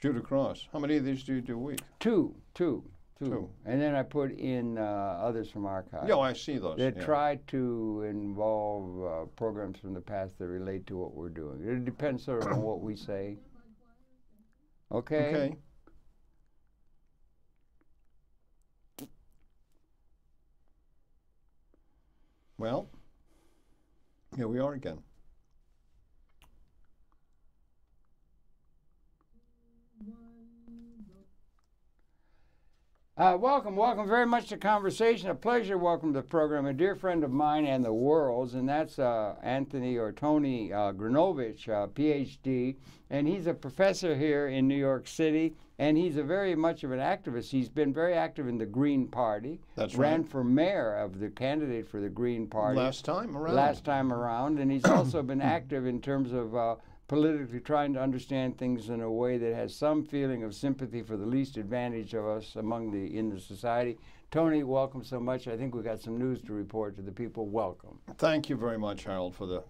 Shoot across. How many of these do you do a week? Two. Two. And then I put in others from archives. Yeah, I see those. That try to involve programs from the past that relate to what we're doing. It depends sort of on what we say. Okay? Okay. Well, here we are again. Welcome very much to Conversation. A pleasure. Welcome to the program. A dear friend of mine and the world's, and that's Anthony or Tony Gronowicz, Ph.D., and he's a professor here in New York City, and he's a very much of an activist. He's been very active in the Green Party. That's ran right. for mayor of the candidate for the Green Party. Last time around. And he's also been active in terms of politically trying to understand things in a way that has some feeling of sympathy for the least advantaged of us in the society. Tony, welcome so much. I think we got some news to report to the people. Welcome. Thank you very much, Harold, for the,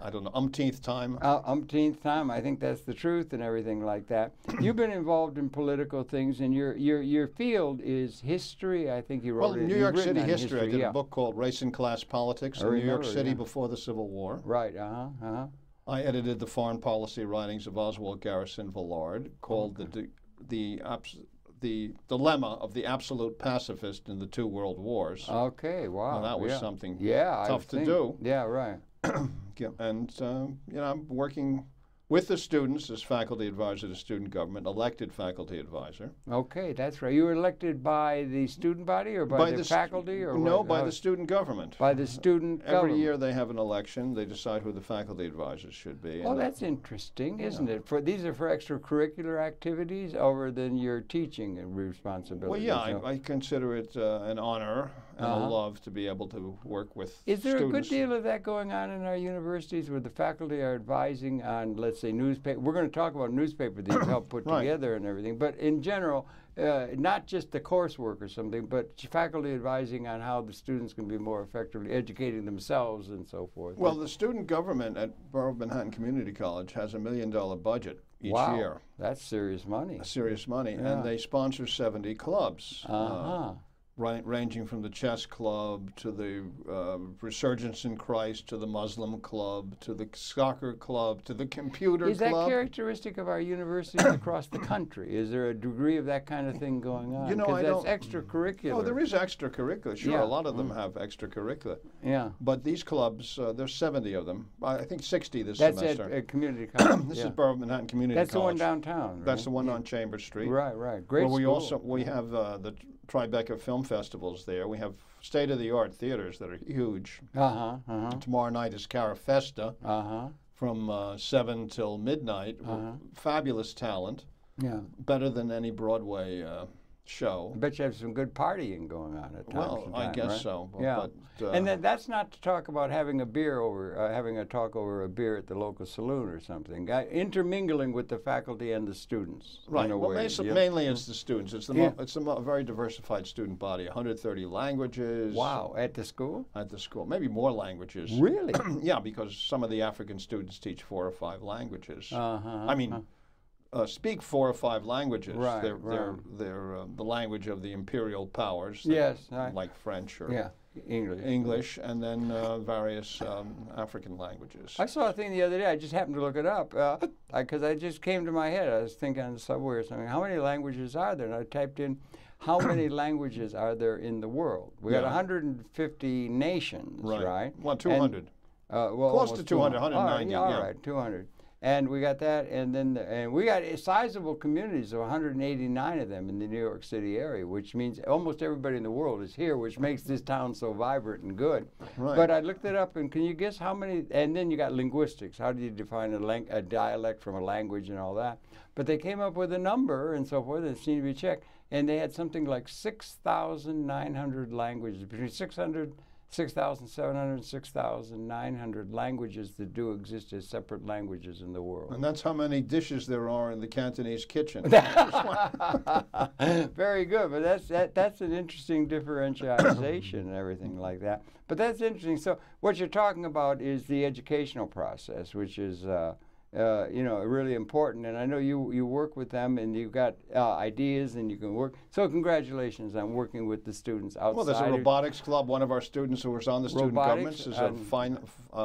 I don't know, umpteenth time. Umpteenth time. I think that's the truth and everything like that. You've been involved in political things, and your field is history. I think you wrote it. Well, New York City history. I did yeah. a book called Race and Class Politics in New York City before the Civil War. Right. I edited the foreign policy writings of Oswald Garrison Villard, called the Dilemma of the Absolute Pacifist in the Two World Wars. Okay, wow. Now, that was something tough to do. Yeah, right. And you know, I'm working with the students as faculty advisor to student government, elected faculty advisor. Okay, that's right. You were elected by the student body or by the faculty? Or no, by the student government. By the student government. Every year they have an election. They decide who the faculty advisors should be. Well, that's interesting, isn't it? These are for extracurricular activities other than your teaching responsibilities. Well, yeah, I consider it an honor and a love to be able to work with students. Is there a good deal of that going on in our universities where the faculty are advising on, let's say, newspaper? We're going to talk about newspaper that you help put together and everything, but in general, not just the coursework or something, but faculty advising on how the students can be more effectively educating themselves and so forth. Well, the student government at Borough of Manhattan Community College has $1 million budget each year. That's serious money. Serious money, and they sponsor 70 clubs. Ranging from the chess club to the Resurgence in Christ to the Muslim club to the soccer club to the computer club. Is that characteristic of our universities across the country? Is there a degree of that kind of thing going on? You know, because that's extracurricular. Oh, there is extracurricular. Sure, a lot of them have extracurricular. Yeah. But these clubs, there's 70 of them. I think 60 this semester. That's at community college. This is Borough of Manhattan Community College. That's the one downtown, right? That's the one on Chambers Street. Right. Great school. We have the Tribeca Film Festivals there. We have state-of-the-art theaters that are huge. Tomorrow night is Cara Festa from 7 till midnight. Fabulous talent. Yeah. Better than any Broadway show. I bet you have some good partying going on at times. Well, I guess so. Yeah. But, and then that's not to talk about having a beer over, having a talk over a beer at the local saloon or something. Intermingling with the faculty and the students. Right. Well, mainly it's the students. It's a very diversified student body. 130 languages. Wow. At the school? At the school. Maybe more languages. Really? Yeah, because some of the African students teach 4 or 5 languages. I mean, speak 4 or 5 languages. They're the language of the imperial powers. Like French or English, and then various African languages. I saw a thing the other day. I just happened to look it up because I just came to my head. I was thinking on the subway or something. How many languages are there? And I typed in, how many languages are there in the world? We got 150 nations, right? Well, 200. Close to 200, 190. All right, 200. And we got that, and then we got sizable communities of 189 of them in the New York City area, which means almost everybody in the world is here, which makes this town so vibrant and good. Right. But I looked it up, and can you guess how many? And then you got linguistics. How do you define a dialect from a language and all that? But they came up with a number and so forth, and it seemed to be checked, and they had something like 6,900 languages, between 6,700 and 6,900 languages that do exist as separate languages in the world. And that's how many dishes there are in the Cantonese kitchen. Very good, but that's an interesting differentiation and everything like that. But that's interesting. So what you're talking about is the educational process, which is really important. And I know you work with them, and you've got ideas, and you can work. So congratulations on working with the students outside. Well, there's a robotics club. One of our students who was on the student governments is a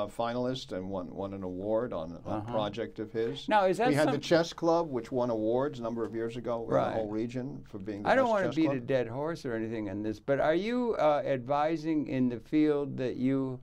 finalist and won an award on a project of his. Now, is that we had the chess club, which won awards a number of years ago in the whole region for being the best chess club. I don't want to beat a dead horse or anything on this, but are you advising in the field that you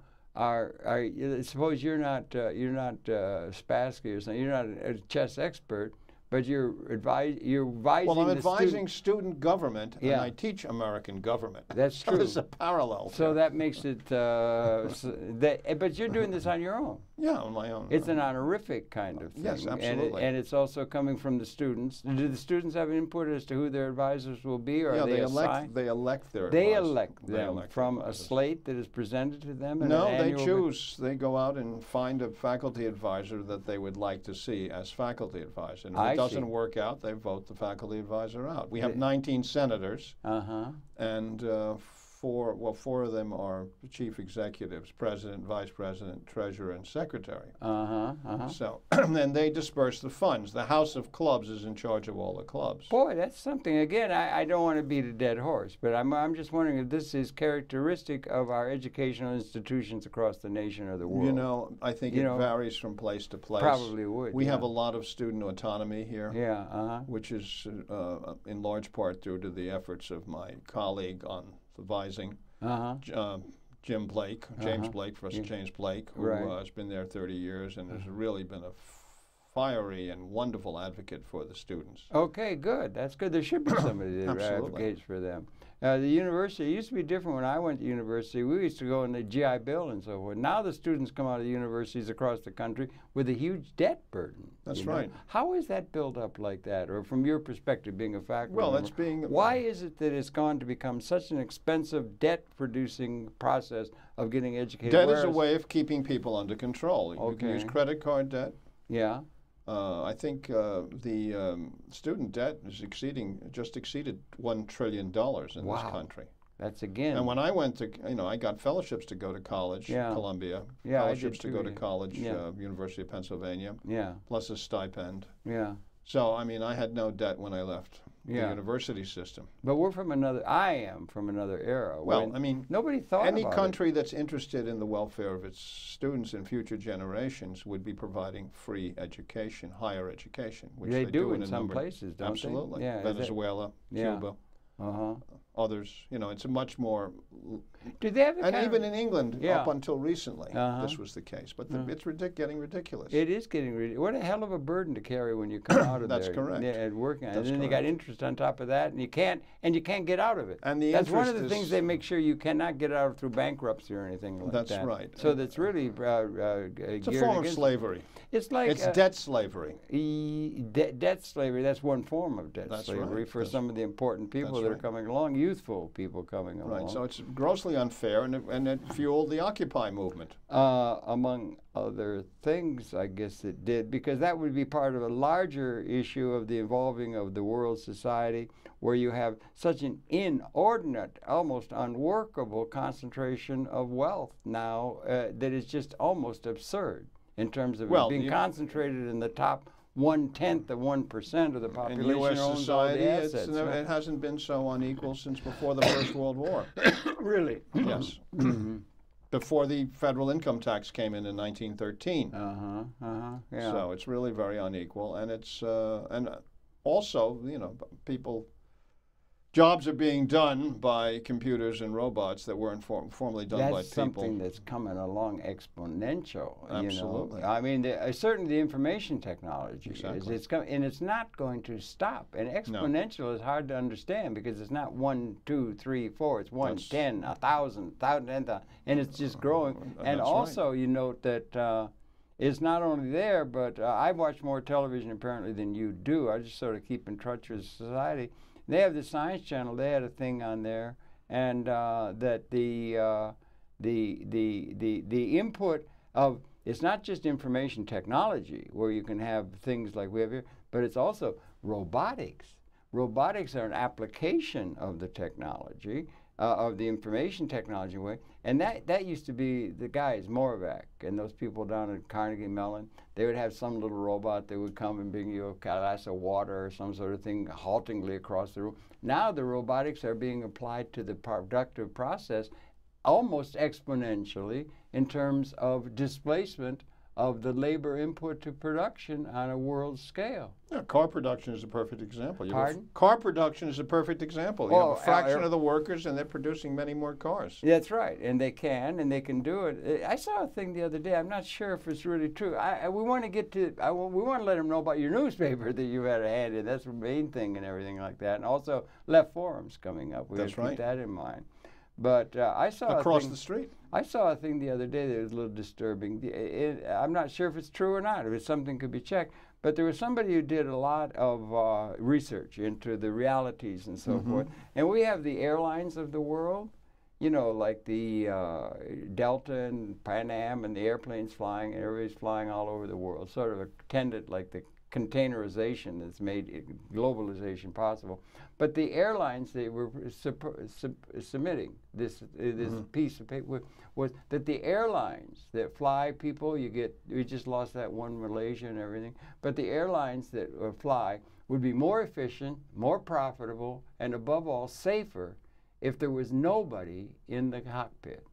suppose you're not Spassky or something. You're not a chess expert, but you're advising. Well, I'm advising student government, and I teach American government. That's true. There's a parallel. So that makes it. But you're doing this on your own. Yeah, on my own. It's an honorific kind of thing. Yes, absolutely. And it's also coming from the students. Do the students have input as to who their advisors will be, or they elect? They elect their. They elect them from a slate that is presented to them. No, they choose. They go out and find a faculty advisor that they would like to see as faculty advisor. And if it doesn't work out, they vote the faculty advisor out. We have 19 senators, and four of them are chief executives: president, vice president, treasurer, and secretary. So, and they disperse the funds. The House of Clubs is in charge of all the clubs. Boy, that's something. Again, I don't want to beat a dead horse, but I'm just wondering if this is characteristic of our educational institutions across the nation or the world. You know, I think it varies from place to place. Probably would. We have a lot of student autonomy here. Which is in large part due to the efforts of my colleague on advising, James Blake, Professor James Blake, who has been there 30 years and has really been a fiery and wonderful advocate for the students. Okay, good. That's good. There should be somebody that advocates for them. The university used to be different when I went to university. We used to go in the GI Bill and so forth. Now the students come out of the universities across the country with a huge debt burden. That's right. How is that built up like that? Or from your perspective, being a faculty member? Well, that's being... Why is it that it's gone to become such an expensive debt-producing process of getting educated? Debt is a way of keeping people under control. You can use credit card debt. Yeah. I think the student debt is just exceeded $1 trillion in this country. That's again. And when I went to, I got fellowships to go to college, Columbia. Fellowships to go to college, University of Pennsylvania. Plus a stipend. So, I had no debt when I left the university system. But I am from another era. Well, nobody thought any country that's interested in the welfare of its students and future generations would be providing free education, higher education, which they do in some places, don't they? Absolutely. Venezuela, Cuba. Others, it's a much more. Do they have and even in England, up until recently, this was the case. But it's getting ridiculous. It is getting ridiculous. What a hell of a burden to carry when you come out of That's there. Correct. And working on it. And then you got interest on top of that, and you can't get out of it. And that's one of the things they make sure you cannot get out of through bankruptcy or anything like that. That's right. So that's really it's a form of slavery. It's like debt slavery. Debt slavery. That's one form of debt slavery for some of the important people that are coming along, youthful people coming along. Right. So it's grossly unfair, and it fueled the Occupy movement. Among other things, I guess it did, because that would be part of a larger issue of the evolving of the world society, where you have such an inordinate, almost unworkable concentration of wealth now that is just almost absurd in terms of it being concentrated in the top 1/10 of 1% of the population. In U.S. society, it hasn't been so unequal since before the First World War. Really? Yes. Before the federal income tax came in 1913. So it's really very unequal, and it's and also jobs are being done by computers and robots that weren't formerly done by people. That's something that's coming along exponential. Absolutely. Certainly the information technology is coming, and it's not going to stop. And exponential is hard to understand because it's not 1, 2, 3, 4. It's 1, 10, 1,000, 1,000, and it's just growing. And also, you note that. It's not only there, but I watch more television apparently than you do. I just sort of keep in touch with society. They have the Science Channel. They had a thing on there, and that the input of it's not just information technology where you can have things like we have here, but it's also robotics. Robotics are an application of the technology. of the information technology way. And that used to be the guys, Moravec, and those people down at Carnegie Mellon. They would have some little robot that would come and bring you a glass of water or some sort of thing haltingly across the room. Now the robotics are being applied to the productive process almost exponentially in terms of displacement of the labor input to production on a world scale. Yeah, car production is a perfect example. Pardon? Car production is a perfect example. You have a fraction of the workers, and they're producing many more cars. That's right, and they can do it. I saw a thing the other day. I'm not sure if it's really true. We want to get to. We want to let them know about your newspaper that you had a hand in. That's the main thing, and everything like that. And also, left forums coming up. We have to keep that in mind. But I saw across the street. I saw a thing the other day that was a little disturbing. I'm not sure if it's true or not. If it's something could be checked. But there was somebody who did a lot of research into the realities and so forth. And we have the airlines of the world, you know, like the Delta and Pan Am and the airplanes flying, and everybody's flying all over the world, sort of attended like the containerization that's made globalization possible. But the airlines, they were submitting this piece of paper was that the airlines that fly people, we just lost that one Malaysia and everything, but the airlines that fly would be more efficient, more profitable, and above all, safer if there was nobody in the cockpit.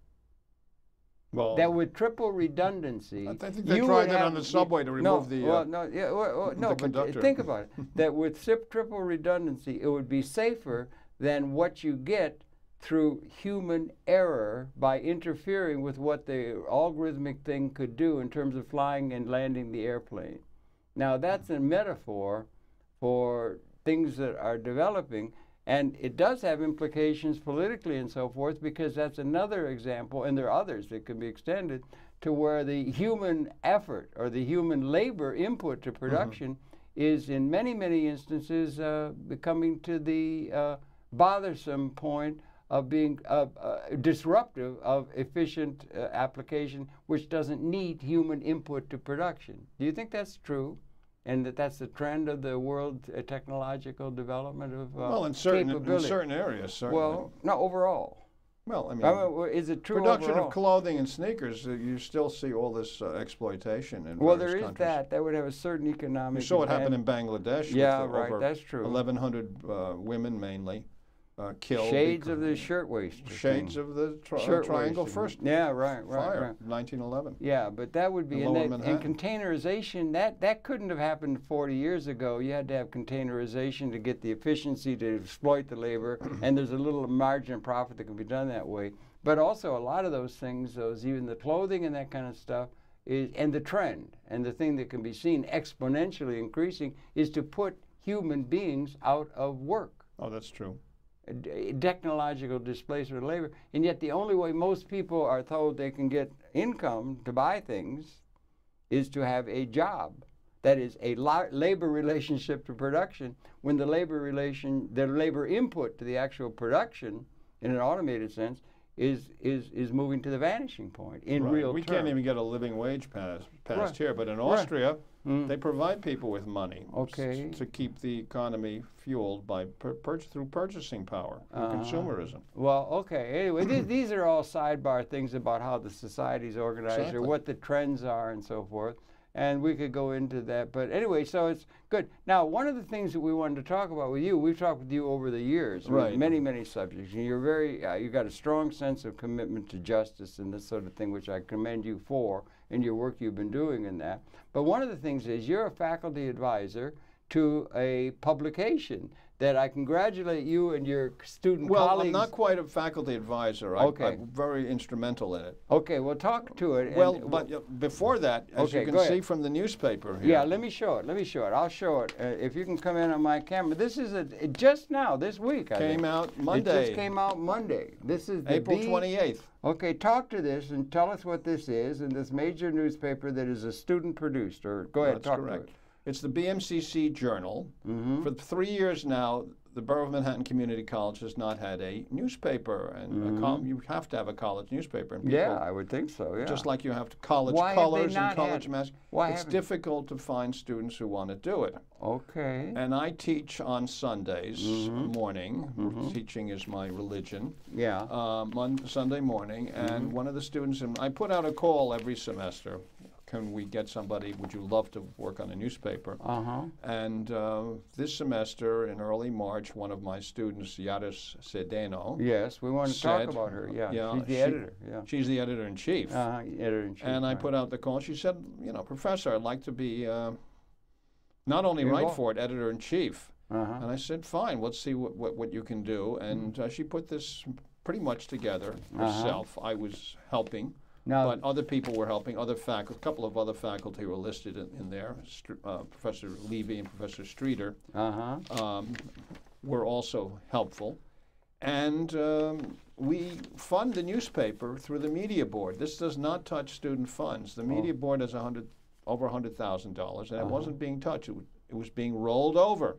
Well, that with triple redundancy. I think they tried that on the subway to remove the but think about it. That with triple redundancy, it would be safer than what you get through human error by interfering with what the algorithmic thing could do in terms of flying and landing the airplane. Now, that's a metaphor for things that are developing. And it does have implications politically and so forth, because that's another example, and there are others that can be extended, to where the human effort or the human labor input to production is in many, many instances coming to the bothersome point of being disruptive of efficient application, which doesn't need human input to production. Do you think that's true? And that's the trend of the world technological development of well, in certain areas, certainly. Well, not overall. Well, I mean, is it true production overall? of clothing and sneakers, you still see all this exploitation in well, various there is countries. That would have a certain economic. You saw what happened in Bangladesh. Yeah, with right. That's true. 1,100 women mainly killed. Shades of the shirtwaist. Shades of the triangle first. Yeah, right. Fire, 1911. Yeah, but that would be, and containerization, that couldn't have happened 40 years ago. You had to have containerization to get the efficiency to exploit the labor, and there's a little margin of profit that can be done that way. But also a lot of those things, even the clothing and that kind of stuff, and the trend, and the thing that can be seen exponentially increasing, is to put human beings out of work. Oh, that's true. Technological displacement of labor, and yet the only way most people are told they can get income to buy things is to have a job. That is a labor relationship to production, when the labor input to the actual production in an automated sense is moving to the vanishing point in real terms. We can't even get a living wage passed here, but in Austria, they provide people with money to keep the economy fueled by through purchasing power, through consumerism. Well, okay. Anyway, these are all sidebar things about how the society is organized or what the trends are and so forth. And we could go into that. But anyway, so it's good. Now, one of the things that we wanted to talk about with you, we've talked with you over the years, with many, many subjects. And you're you've got a strong sense of commitment to justice and this sort of thing, which I commend you for in your work you've been doing in that. But one of the things is you're a faculty advisor to a publication that I congratulate you and your student colleagues. Well, I'm not quite a faculty advisor. I'm very instrumental in it. Okay, well, talk to it. Well, but before that, as you can see from the newspaper here. Yeah, let me show it. I'll show it. If you can come in on my camera. This is just now, this week, I think. Came out Monday. It just came out Monday. This is the April 28th. Okay, talk to this and tell us what this is, and this major newspaper that is a student-produced. Or go ahead, talk to it. It's the BMCC Journal. For 3 years now, the Borough of Manhattan Community College has not had a newspaper, and you have to have a college newspaper. And people, yeah, I would think so. Yeah, just like you have to college colors and college masks. It's difficult to find students who want to do it. Okay. And I teach on Sundays morning. Teaching is my religion. Yeah. Sunday morning, and one of the students, and I put out a call every semester. Can we get somebody? Would you love to work on a newspaper? And this semester, in early March, one of my students, Yaris Sedeno. Yes, we want to talk about her. Yeah, she's the editor. Yeah, she's the editor-in-chief. Editor-in-chief. And I put out the call. She said, you know, Professor, I'd like to be not only write for it, editor-in-chief. And I said, fine, let's see what you can do. And she put this pretty much together herself. I was helping. But other people were helping. A couple of other faculty were listed in there. Professor Levy and Professor Streeter were also helpful. And we fund the newspaper through the media board. This does not touch student funds. The media board has over $100,000, and it wasn't being touched. It was being rolled over.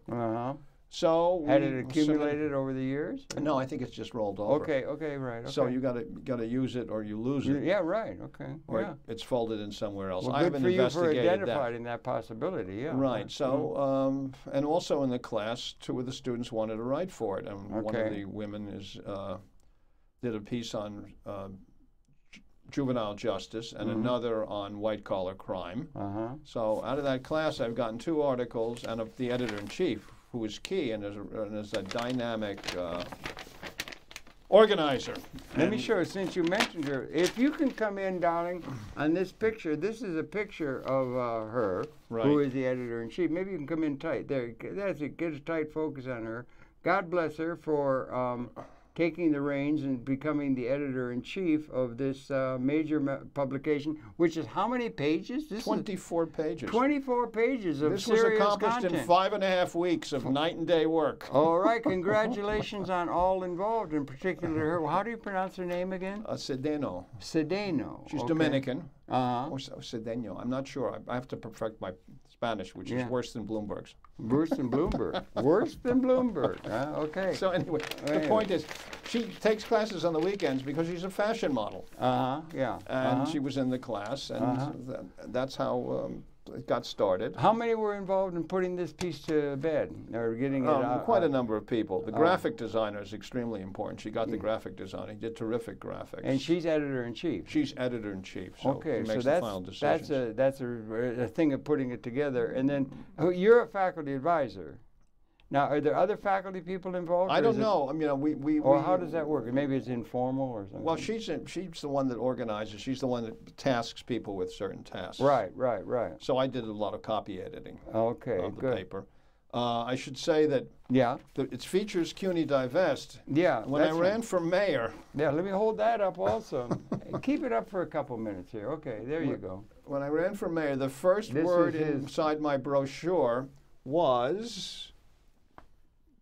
So had it accumulated over the years? No, I think it's just rolled over. Okay, right. Okay. So you got to use it or you lose it. Yeah, right. Okay. Or it's folded in somewhere else. Well, I haven't investigated you for identifying that possibility. Yeah. Right. So and also in the class, two of the students wanted to write for it, and one of the women did a piece on juvenile justice and another on white-collar crime. So out of that class, I've gotten 2 articles, and of the editor-in-chief, who is key and is a dynamic organizer. Let me show you, since you mentioned her. If you can come in, darling, on this picture. This is a picture of her, who is the editor-in-chief. Maybe you can come in tight. There, that's it. Get a tight focus on her. God bless her for taking the reins and becoming the editor-in-chief of this major publication, which is how many pages? 24 pages. 24 pages of this serious was accomplished content. in 5.5 weeks of night and day work. All right, congratulations on all involved, in particular her. How do you pronounce her name again? Sedeno. Sedeno. She's Dominican. Or Sedeno. I'm not sure. I have to perfect my Spanish, which is worse than Bloomberg's. Worse than Bloomberg. Worse than Bloomberg. Okay. So anyway, the point is, she takes classes on the weekends because she's a fashion model. Yeah. And she was in the class, and that's how it got started. How many were involved in putting this piece to bed, or getting it out? Quite a number of people. The graphic designer is extremely important. She got the graphic designer. He did terrific graphics. And she's editor-in-chief. She's editor-in-chief. So okay, makes so the final decisions. that's a thing of putting it together. And then you're a faculty advisor. Now, are there other faculty people involved? I don't know. I mean, we or how does that work? Maybe it's informal or something. Well, she's the one that organizes. She's the one that tasks people with certain tasks. Right. So I did a lot of copy editing. Okay, of the paper. I should say that it features CUNY Divest. Yeah. When I ran for mayor. Yeah, let me hold that up also. Keep it up for a couple minutes here. Okay, there you go. When I ran for mayor, the first word inside my brochure was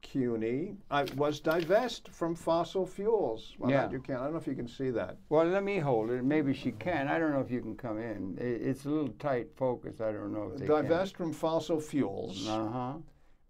CUNY. Was divest from fossil fuels. Well, you can. I don't know if you can see that. Well, let me hold it. Maybe she can. I don't know if you can come in. It's a little tight focus. I don't know if they divest from fossil fuels.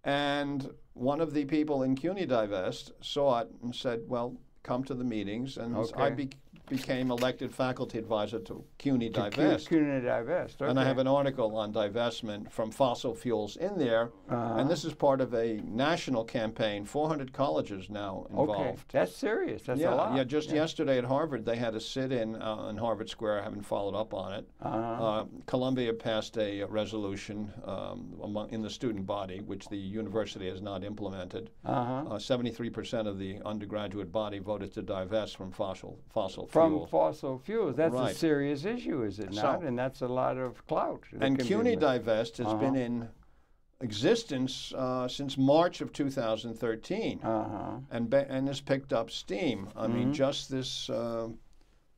And one of the people in CUNY Divest saw it and said, well, come to the meetings. And I became elected faculty advisor to CUNY Divest. CUNY Divest, okay. And I have an article on divestment from fossil fuels in there. And this is part of a national campaign. 400 colleges now involved. Okay, that's serious. That's a lot. Yeah, just yesterday at Harvard, they had a sit-in in Harvard Square. I haven't followed up on it. Columbia passed a resolution in the student body, which the university has not implemented. 73% of the undergraduate body voted to divest from fossil fuels. From fossil fuels. That's a serious issue, is it not? And that's a lot of clout. And CUNY Divest has been in existence since March of 2013 and has picked up steam. I mean, just this,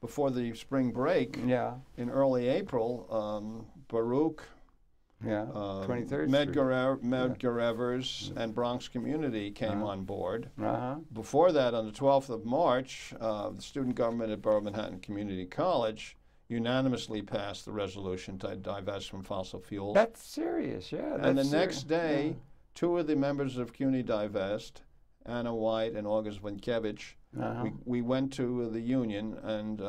before the spring break, in early April, Baruch, 23rd Medgar Evers and Bronx Community came on board. Before that, on the 12th of March, the student government at Borough Manhattan Community College unanimously passed the resolution to divest from fossil fuels. That's serious, and the next day, 2 of the members of CUNY Divest Anna White and August Vankiewicz. We went to the union, and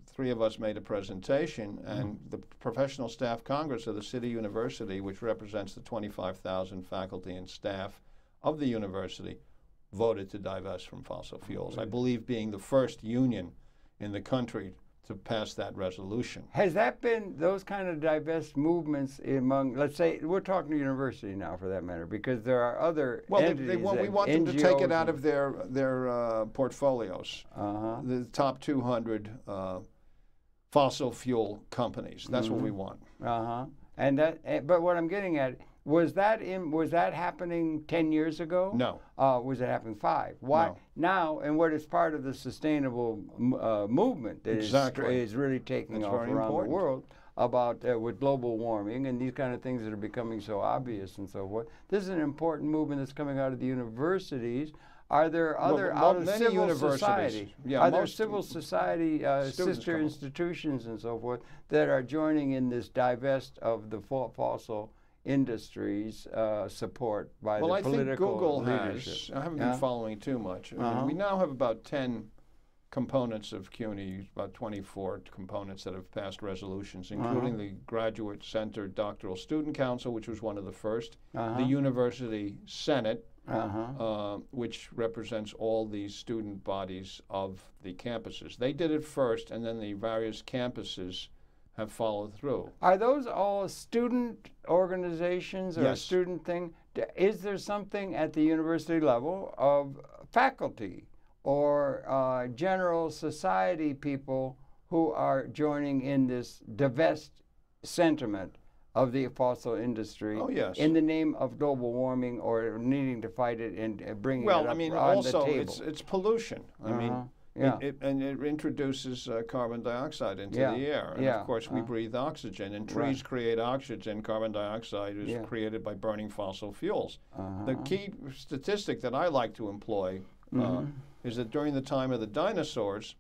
three of us made a presentation, and the Professional Staff Congress of the City University, which represents the 25,000 faculty and staff of the university, voted to divest from fossil fuels. I believe being the first union in the country to pass that resolution. Has that been those kind of divest movements among, let's say, we're talking to university now for that matter, because there are other entities. We want them to take it out of their portfolios. The top 200 fossil fuel companies. That's what we want. And that, but what I'm getting at, was that happening 10 years ago? No. Was it happening 5? Why no. Now? And what is part of the sustainable movement that is really taking off around the world about with global warming and these kind of things that are becoming so obvious and so forth. This is an important movement that's coming out of the universities. Are there other out of civil society? Yeah, are there civil society sister institutions and so forth that are joining in this divest of the fossil industries support by the political leadership? Well, I think Google has. I haven't been following too much. I mean, we now have about 10 components of CUNY, about 24 components that have passed resolutions, including the Graduate-Centered Doctoral Student Council, which was one of the first, the University Senate, which represents all the student bodies of the campuses. They did it first, and then the various campuses have followed through. Are those all student organizations or yes. a student thing? Is there something at the university level of faculty or general society people who are joining in this divest sentiment of the fossil industry in the name of global warming or needing to fight it and bring it up on the table? Well, I mean, also it's pollution. I mean, it introduces carbon dioxide into the air. And of course, we breathe oxygen, and trees create oxygen. Carbon dioxide is created by burning fossil fuels. The key statistic that I like to employ is that during the time of the dinosaurs,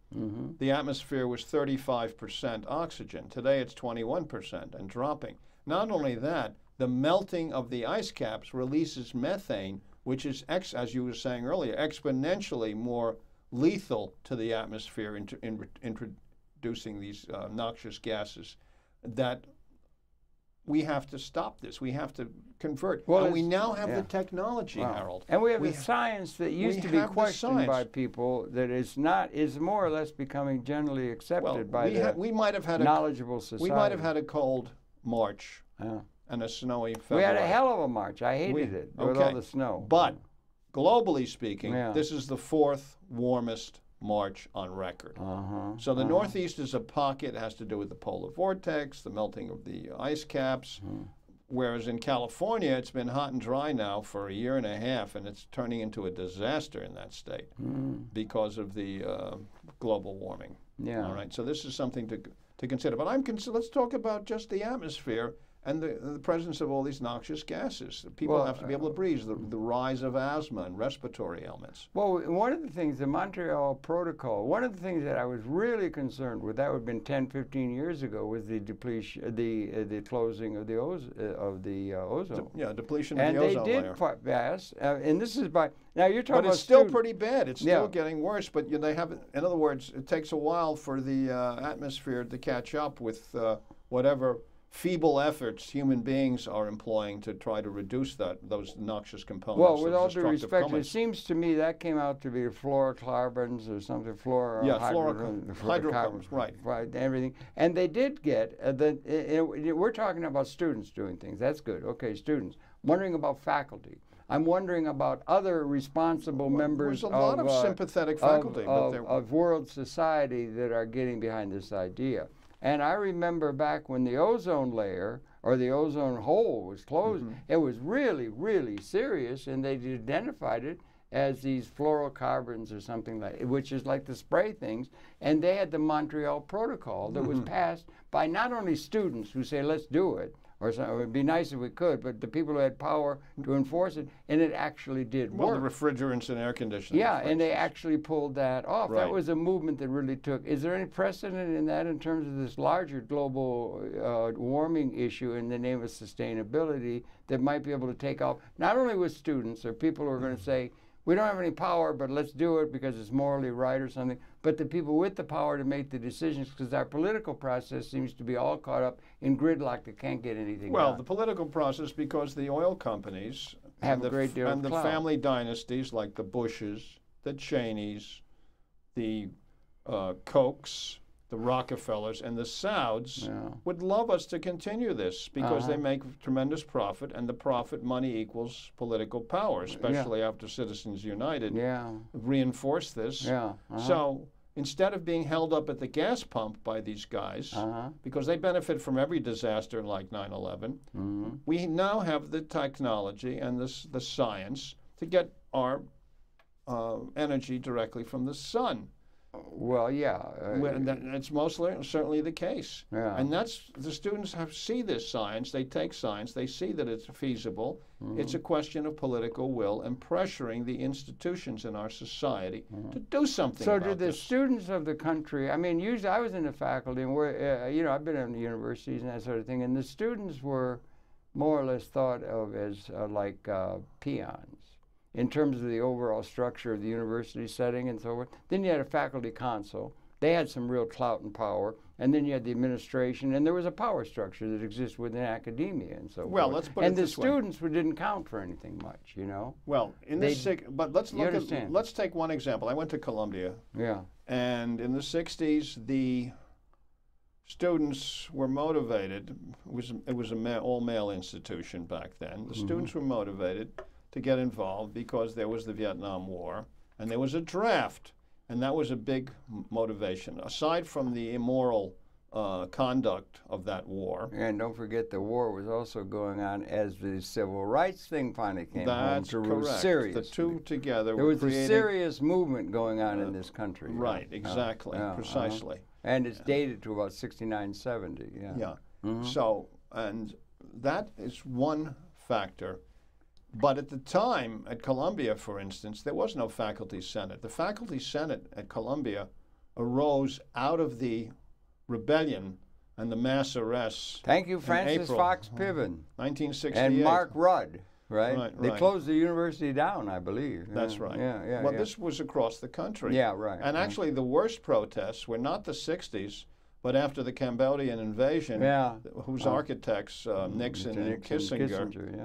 the atmosphere was 35% oxygen. Today, it's 21% and dropping. Not only that, the melting of the ice caps releases methane, which is, as you were saying earlier, exponentially more lethal to the atmosphere in introducing these noxious gases, that we have to stop this. We have to convert. Well, and we now have the technology, Harold. And we have the science that used to be questioned by people that is more or less becoming generally accepted by the knowledgeable society. We might have had a cold March and a snowy February. We had a hell of a March. I hated it with all the snow. But globally speaking, this is the 4th warmest March on record. So the Northeast is a pocket. It has to do with the polar vortex, the melting of the ice caps. Whereas in California, it's been hot and dry now for a year and a half, and it's turning into a disaster in that state because of the global warming. All right. So this is something to consider. But let's talk about just the atmosphere and the presence of all these noxious gases. People have to be able to breathe, the rise of asthma and respiratory ailments. Well, one of the things, the Montreal Protocol, one of the things that I was really concerned with, that would have been 10, 15 years ago, was the depletion, the closing of the ozone. Depletion of the ozone layer. And they did pass, and this is by, now you're talking about But it's still pretty bad. It's still getting worse, but they have, in other words, it takes a while for the atmosphere to catch up with whatever feeble efforts human beings are employing to try to reduce those noxious components. Well, with all due respect, it seems to me that came out to be fluorocarbons or something, hydrocarbons, right, everything. And they did get, we're talking about students doing things. That's good. Okay, students. Wondering about faculty. I'm wondering about other responsible members of... There's a lot of sympathetic faculty. Of world society that are getting behind this idea. And I remember back when the ozone layer or the ozone hole was closed, it was really, really serious, and they identified it as these fluorocarbons or something like, which is like the spray things. And they had the Montreal Protocol that was passed by not only students who say, let's do it, or something. It would be nice if we could, but the people who had power to enforce it, and it actually did work. Well, the refrigerants and air conditioning. Yeah, and they actually pulled that off. Right. That was a movement that really took. Is there any precedent in that in terms of this larger global warming issue in the name of sustainability that might be able to take off, not only with students or people who are going to say, we don't have any power, but let's do it because it's morally right or something. But the people with the power to make the decisions, because our political process seems to be all caught up in gridlock that can't get anything Well, done. the political process, because the oil companies have a great deal of and the clout. family dynasties like the Bushes, the Cheneys, the Kochs, the Rockefellers, and the Sauds would love us to continue this because they make tremendous profit, and the profit money equals political power, especially after Citizens United reinforced this. So instead of being held up at the gas pump by these guys, because they benefit from every disaster like 9/11, we now have the technology and the science to get our energy directly from the sun. Well, It's certainly the case. And that's, the students see this science, they take science, they see that it's feasible. It's a question of political will and pressuring the institutions in our society to do something about this. So do the students of the country, I mean, usually I was in the faculty, and I've been in the universities and that sort of thing, and the students were more or less thought of as like peons in terms of the overall structure of the university setting and so forth. Then you had a faculty council. They had some real clout and power. And then you had the administration, and there was a power structure that exists within academia and so forth. Well, let's put it this way. And the students didn't count for anything much, you know? Well, but let's take one example. I went to Columbia. And in the 60s, the students were motivated. It was an all-male institution back then. The students were motivated to get involved because there was the Vietnam War and there was a draft, and that was a big motivation aside from the immoral conduct of that war. And don't forget, the war was also going on as the civil rights thing finally came home to roost seriously. The two together there was a serious movement going on in this country. Right, exactly, precisely. And it's dated to about 69, 70. So, and that is one factor. But at the time, at Columbia, for instance, there was no faculty senate. The faculty senate at Columbia arose out of the rebellion and the mass arrests. Thank you, Francis Fox Piven. 1968. And Mark Rudd, right? They right. closed the university down, I believe. That's right. Well, this was across the country. Right. And actually, the worst protests were not the 60s, but after the Cambodian invasion, whose architects, Nixon and Kissinger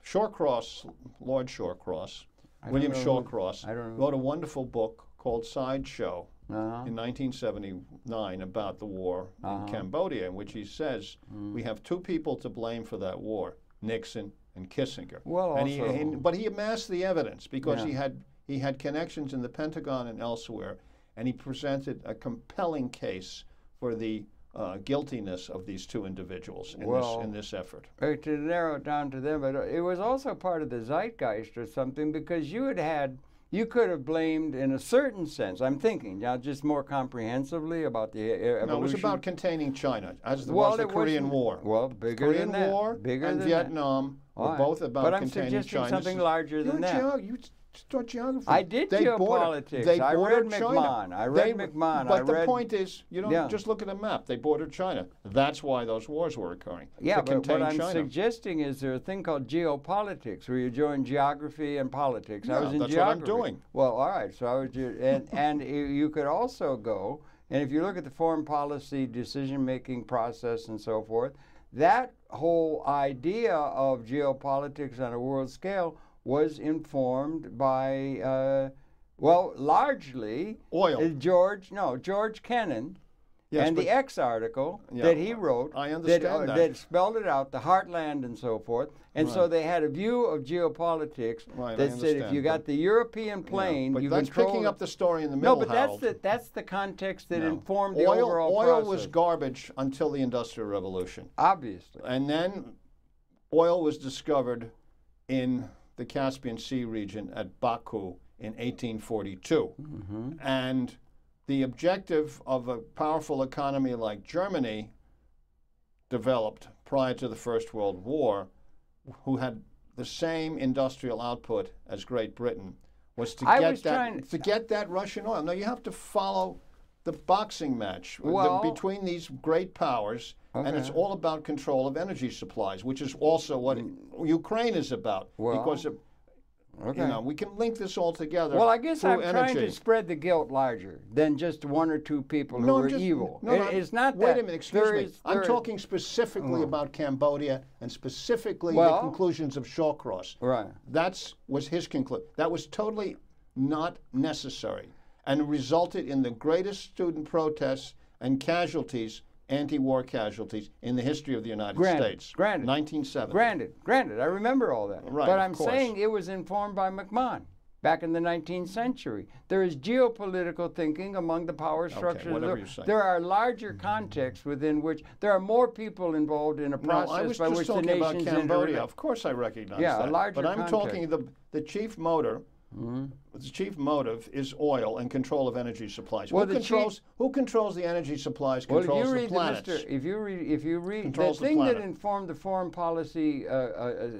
Shawcross, Lord Shawcross, William Shawcross, wrote a wonderful book called Sideshow in 1979 about the war in Cambodia, in which he says we have two people to blame for that war, Nixon and Kissinger. Well, but he amassed the evidence because he had connections in the Pentagon and elsewhere, and he presented a compelling case for the guiltiness of these two individuals in this effort. To narrow it down to them, but it was also part of the zeitgeist or something, because you could have blamed, in a certain sense, I'm thinking now just more comprehensively about the evolution. No, it was about containing China, as was the Korean War. Well, bigger than that. Korean War and Vietnam were both about containing China. But I'm suggesting something larger than that. You taught geography. I did geopolitics. I read McMahon. But the point is, you don't just look at a map. They bordered China. That's why those wars were occurring. Yeah, but what I'm suggesting is there's a thing called geopolitics, where you join geography and politics. I was in that's geography. What I'm doing. Well, all right. So I was, and you could also go, and if you look at the foreign policy decision-making process and so forth, that whole idea of geopolitics on a world scale was informed by, largely oil. George Kennan, and the X article that he wrote. I understand that spelled it out, the heartland and so forth. And so they had a view of geopolitics that said if you got the European plane, but you that's control picking up the story in the middle. No, but that's the context that informed the overall process. Oil was garbage until the Industrial Revolution. Obviously. And then oil was discovered in the Caspian Sea region at Baku in 1842. And the objective of a powerful economy like Germany, developed prior to the First World War, who had the same industrial output as Great Britain, was to get that Russian oil. Now you have to follow the boxing match between these great powers, and it's all about control of energy supplies, which is also what Ukraine is about. Because You know, we can link this all together. Well, I guess I'm energy. trying to spread the guilt larger than just one or two people who are evil. It's not that. Wait a minute, excuse me. I'm talking specifically about Cambodia and specifically the conclusions of Shawcross. Right. That was his conclusion. That was totally not necessary and resulted in the greatest student protests and casualties, anti-war casualties, in the history of the United States. Granted. 1970. Granted. I remember all that. Right, but I'm saying it was informed by McMahon back in the 19th century. There is geopolitical thinking among the power structures. Okay, whatever you're saying. There are larger contexts within which there are more people involved in a process by which the nations... I was just talking about Cambodia. Of course I recognize that. A larger But I'm talking the chief motor. The chief motive is oil and control of energy supplies. Well, who controls the energy supplies? Controls the planets. If you read the thing that informed the foreign policy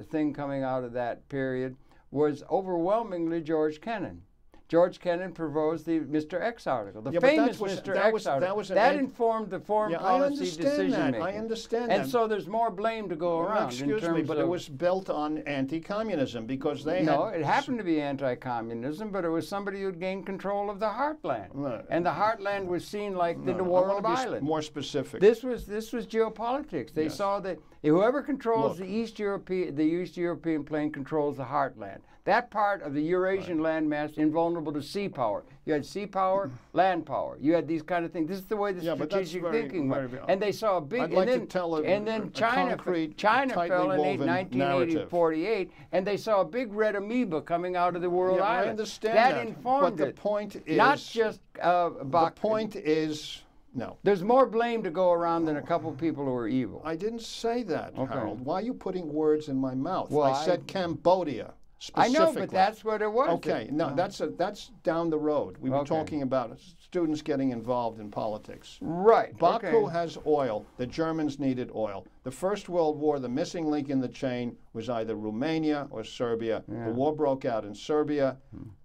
thing coming out of that period was overwhelmingly George Kennan. George Kennan proposed the Mr. X article, the famous Mr. X article. That informed the foreign policy decision-making. I understand that. And so there's more blame to go around. Excuse me, but it was built on anti-communism because they No, it happened to be anti-communism, but it was somebody who'd gained control of the heartland. Right. And the heartland was seen like the world island. More specific. This was geopolitics. They saw that whoever controls the East European plain controls the heartland. That part of the Eurasian landmass invulnerable to sea power. You had sea power, land power. You had these kind of things. This is the way the strategic thinking went. And they saw a big... and then China fell in 1948, and they saw a big red amoeba coming out of the world island. I understand that. That informed but the point is... Not just... the point is... No. There's more blame to go around than a couple people who are evil. I didn't say that, Harold. Why are you putting words in my mouth? Well, I said Cambodia. I know, but that's what it was. Okay, no, that's down the road. We were talking about students getting involved in politics. Right. Baku has oil. The Germans needed oil. The First World War, the missing link in the chain was either Romania or Serbia. The war broke out in Serbia,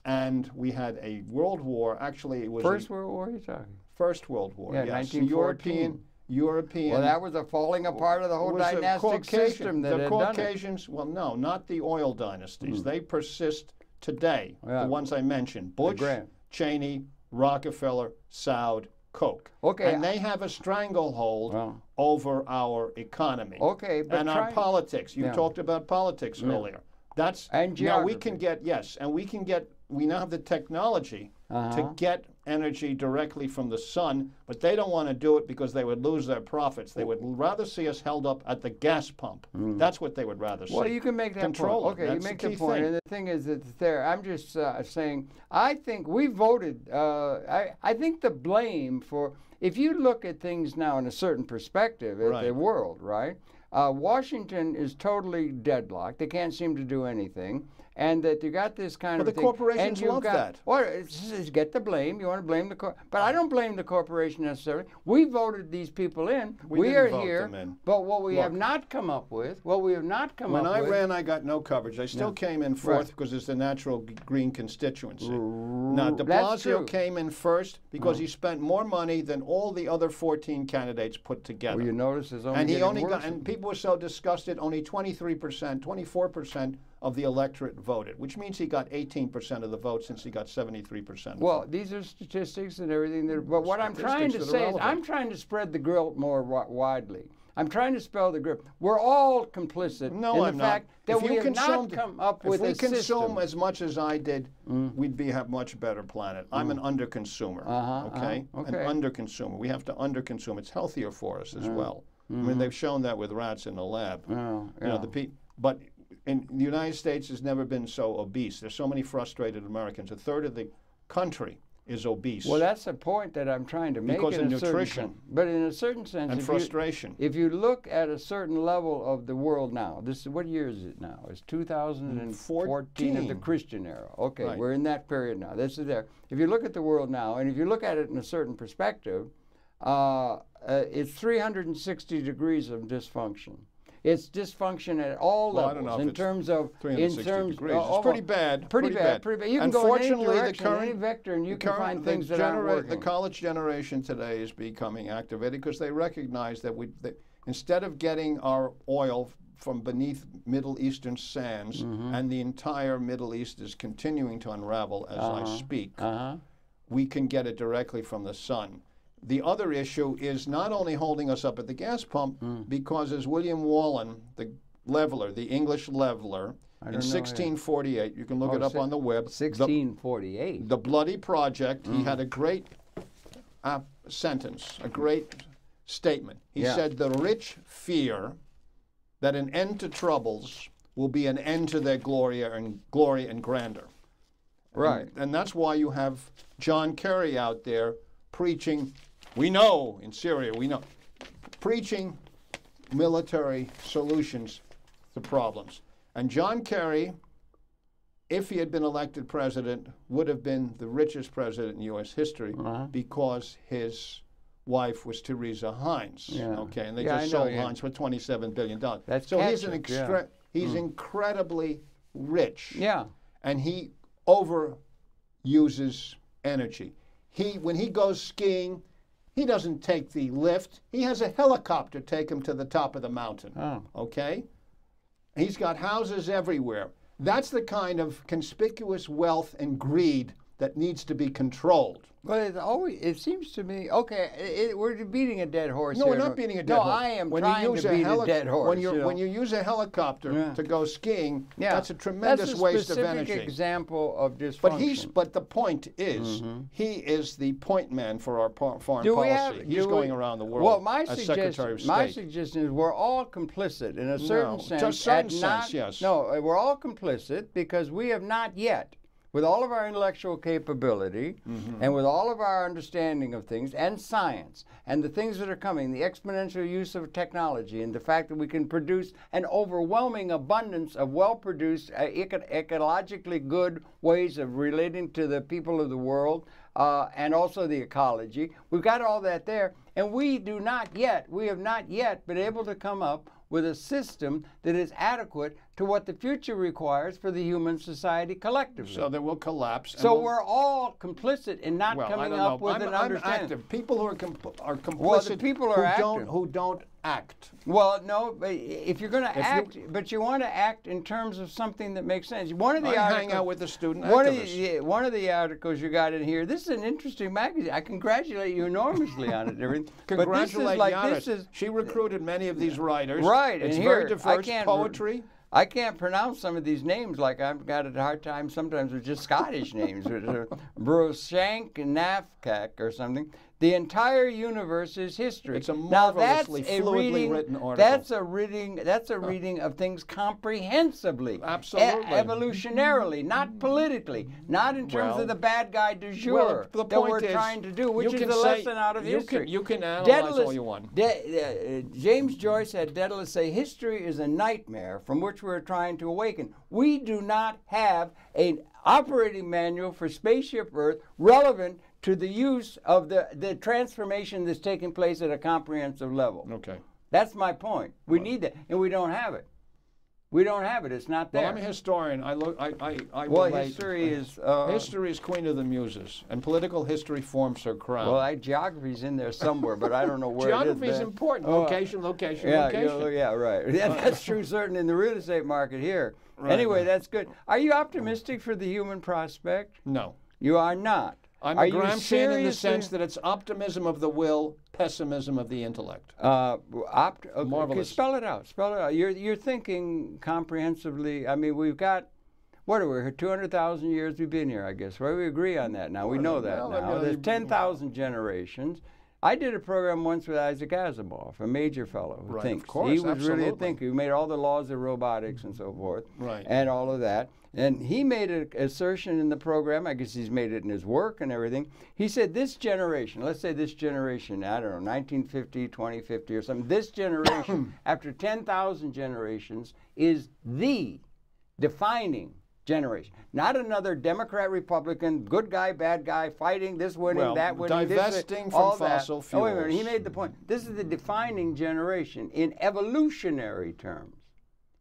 and we had a world war. Actually, it was First World War, you're talking? First World War, yes. 1914. European. Well, that was a falling apart of the whole dynastic system that had Caucasians, well, no, not the oil dynasties. They persist today. The ones I mentioned: Bush, Cheney, Rockefeller, Saud, Koch. Okay. And they have a stranglehold over our economy. Okay, but and our politics. You talked about politics earlier. That's and now we can get we now have the technology to get energy directly from the sun, but they don't want to do it because they would lose their profits. They would rather see us held up at the gas pump. That's what they would rather see. Well, you can make that Control point. Okay, That's you make the the point. And the thing is that there, I'm just saying, I think we voted, I think the blame for, if you look at things now in a certain perspective at the world, right? Washington is totally deadlocked. They can't seem to do anything. And that you got this kind of thing. But the corporations love that. Well, it's get the blame. You want to blame the but I don't blame the corporation necessarily. We voted these people in. We are here. But what we have not come up with, When I ran, I got no coverage. I still came in fourth because it's the natural green constituency. Now, de Blasio came in first because he spent more money than all the other 14 candidates put together. Well, you notice it's only and he only got, and people were so disgusted, only 23%, 24% of the electorate voted, which means he got 18% of the vote since he got 73%. Well, these are statistics and everything. But what I'm trying to say is I'm trying to spread the guilt more widely. I'm trying to spell the guilt. We're all complicit in the fact that we have not come up with a system. If we consume as much as I did, we'd have a much better planet. I'm an underconsumer, okay? An underconsumer. We have to underconsume. It's healthier for us as well. I mean, they've shown that with rats in the lab. You know, but in the United States has never been so obese. There's so many frustrated Americans. A third of the country is obese. Well, that's the point that I'm trying to make. Because of nutrition. But in a certain sense, and frustration. If you look at a certain level of the world now, what year is it now? It's 2014 of the Christian era. Okay, we're in that period now. This is there. If you look at the world now, and if you look at it in a certain perspective, it's 360 degrees of dysfunction. It's dysfunction at all levels in terms of 360 degrees. It's pretty bad. Pretty bad. You can go in any direction, any vector, and you can find things that aren't working. The college generation today is becoming activated because they recognize that instead of getting our oil from beneath Middle Eastern sands, and the entire Middle East is continuing to unravel as I speak. We can get it directly from the sun. The other issue is not only holding us up at the gas pump, because as William Wallen, the leveler, the English leveler, in 1648, you can look it up on the web. 1648. The Bloody Project, he had a great sentence, a great statement. He said, the rich fear that an end to troubles will be an end to their glory and grandeur. Right. And that's why you have John Kerry out there preaching, we know in Syria, we know, preaching military solutions to problems. And John Kerry, if he had been elected president, would have been the richest president in U.S. history because his wife was Theresa Hines. Okay, and they just sold Hines for $27 billion. So he's incredibly rich. Yeah. And he overuses energy. When he goes skiing, he doesn't take the lift. He has a helicopter take him to the top of the mountain. Okay? He's got houses everywhere. That's the kind of conspicuous wealth and greed that needs to be controlled. Well, it seems to me, okay, we're beating a dead horse here. No, we're not beating a dead horse. No, I am trying to beat a dead horse. When you use a helicopter to go skiing, that's a tremendous waste of energy. That's a specific example of dysfunction. But the point is, he is the point man for our foreign policy. He's going around the world as Secretary of State. My suggestion is we're all complicit in a certain sense. To a certain sense, yes. No, we're all complicit because we have not yet, with all of our intellectual capability and with all of our understanding of things and science and the things that are coming, the exponential use of technology and the fact that we can produce an overwhelming abundance of well-produced, ecologically good ways of relating to the people of the world and also the ecology. We've got all that there, and we have not yet been able to come up with a system that is adequate to what the future requires for the human society collectively. So that will collapse. So we're all complicit in not coming up with an understanding. People who are complicit who don't act. Well, no, but if you're going to act, but you want to act in terms of something that makes sense. One of the hang out with the student activists. One of the articles you got in here, this is an interesting magazine. I congratulate you enormously on it. Congratulate Yanis. She recruited many of these writers. Right. It's very diverse. Poetry. I can't pronounce some of these names, like I've got a hard time sometimes with just Scottish names. Broshank Nafkak or something. The entire universe is history. It's a marvelously fluidly written article. That's a reading of things comprehensively. Absolutely. Evolutionarily, not politically, not in terms of the bad guy du jour that we're trying to do, which is a lesson out of history. You can analyze all you want. James Joyce had Daedalus say, history is a nightmare from which we're trying to awaken. We do not have an operating manual for Spaceship Earth relevant to the use of the transformation that's taking place at a comprehensive level. Okay. That's my point. We need that, and we don't have it. We don't have it. It's not there. Well, I'm a historian. History is... history is queen of the muses, and political history forms her crown. Well, geography's in there somewhere, but I don't know where Geography is important. Location, location. Yeah, right. That's true, certainly in the real estate market here. Right. Anyway, that's good. Are you optimistic for the human prospect? No. You are not. I'm a Gramscian in the sense that it's optimism of the will, pessimism of the intellect. Marvelous. Spell it out. Spell it out. You're thinking comprehensively. I mean, we've got, what are we here? 200,000 years we've been here, I guess. Right? We agree on that now. We know that now. There's 10,000 generations. I did a program once with Isaac Asimov, a major fellow who thinks. Of course, he was really a thinker. He made all the laws of robotics and so forth, and all of that. And he made an assertion in the program, I guess he's made it in his work and everything. He said this generation, let's say this generation, I don't know, 1950, 2050 or something, this generation, after 10,000 generations, is the defining generation. Not another Democrat, Republican, good guy, bad guy, fighting, this winning, that winning, divesting from fossil fuels. Oh, wait a minute, he made the point. This is the defining generation in evolutionary terms.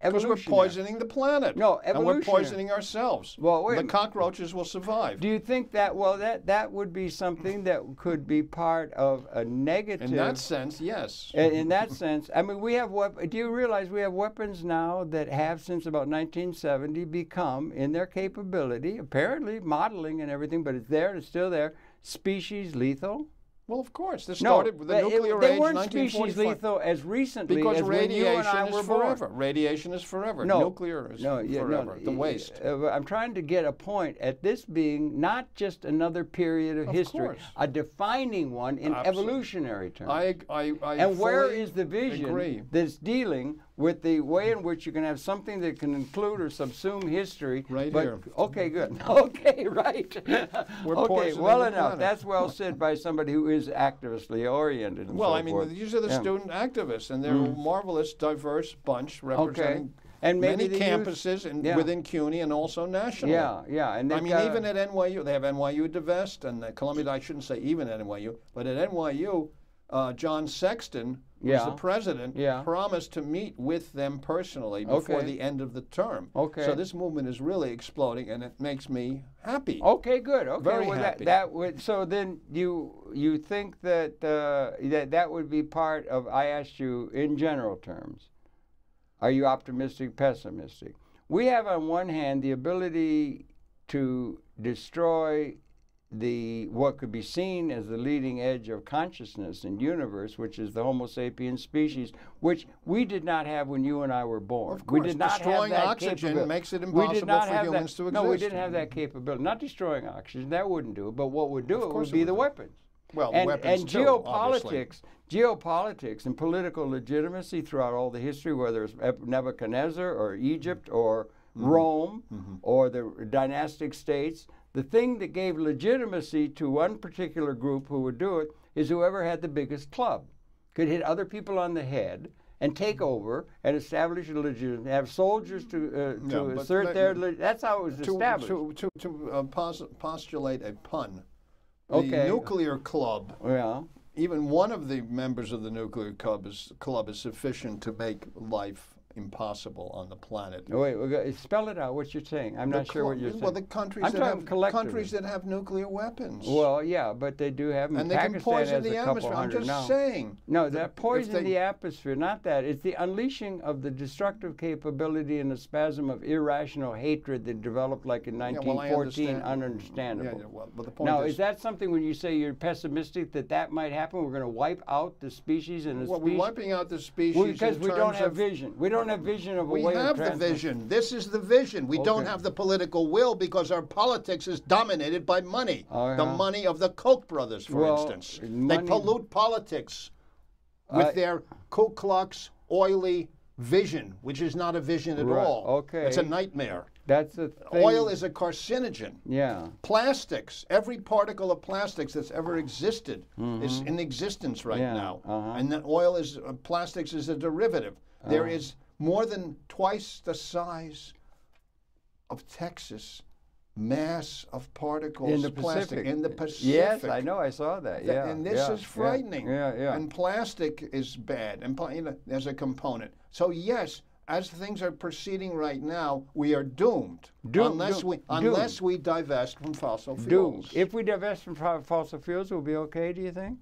Because we're poisoning the planet. No, and we're poisoning ourselves. Well, wait. The cockroaches will survive. Do you think that? Well, that would be something that could be part of a negative. In that sense, yes. In that sense, I mean, we have. Do you realize we have weapons now that have, since about 1970, become, in their capability, apparently modeling and everything, but it's there. It's still there. Species lethal. Well, of course. This started with the nuclear they age, weren't 1945. species lethal as recently because as when you and I were forever. born. Radiation is forever. No, Nuclear is forever. The waste. I'm trying to get a point at this being not just another period of history, course. a defining one in evolutionary terms. I where is the vision agree. that's dealing with the way in which you can have something that can include or subsume history? Right here. Okay, good. Okay, right. We're okay, well enough. Planet. That's well said by somebody who is actively oriented. And well, so I mean, forth. these are the student activists, and they're a marvelous, diverse bunch representing and many campuses within CUNY and also nationally. Yeah. And I mean, even at NYU, they have NYU Divest, and Columbia, I shouldn't say even at NYU, but at NYU, John Sexton, who's the president, promised to meet with them personally before the end of the term. So this movement is really exploding, and it makes me happy. Okay, good. Okay, very happy. That would. So then you think that that would be part of? I asked you in general terms. Are you optimistic, pessimistic? We have on one hand the ability to destroy what could be seen as the leading edge of consciousness and universe, which is the Homo sapiens species, which we did not have when you and I were born. Of course, we did not destroying have that oxygen makes it impossible for humans to exist. No, we didn't have that capability. Not destroying oxygen, that wouldn't do it, but what would do it would be the weapons. Well, and weapons and too, geopolitics and political legitimacy throughout all the history, whether it's Nebuchadnezzar or Egypt or Rome or the dynastic states, the thing that gave legitimacy to one particular group who would do it is whoever had the biggest club, could hit other people on the head and take over and establish a legitimacy, have soldiers to assert their. That's how it was established. To postulate a pun. The nuclear club, even one of the members of the nuclear club is sufficient to make life impossible on the planet. Wait, spell it out. What you're saying? I'm not sure what you're saying. Well, the countries that have nuclear weapons. Well, yeah, but they do have them. And they can poison the atmosphere. I'm just saying. No, that poison the atmosphere, not that. It's the unleashing of the destructive capability and the spasm of irrational hatred that developed like in 1914, ununderstandable. But the point is that something when you say you're pessimistic that might happen? We're going to wipe out the species and the species? We're wiping out the species because we don't have vision. We don't have vision of a way of We have the vision. This is the vision. We don't have the political will because our politics is dominated by money. The money of the Koch brothers, for instance. They pollute politics with their Ku Klux oily vision, which is not a vision at all. It's a nightmare. That's the thing. Oil is a carcinogen. Plastics, every particle of plastics that's ever existed is in existence right now. And then plastics is a derivative. There is more than twice the size of Texas mass of particles in the Pacific. Yes, I know. I saw that. And this is frightening. And plastic is bad. And there's a component. So yes, as things are proceeding right now, we are doomed. Unless we divest from fossil fuels. If we divest from fossil fuels, we'll be okay. Do you think?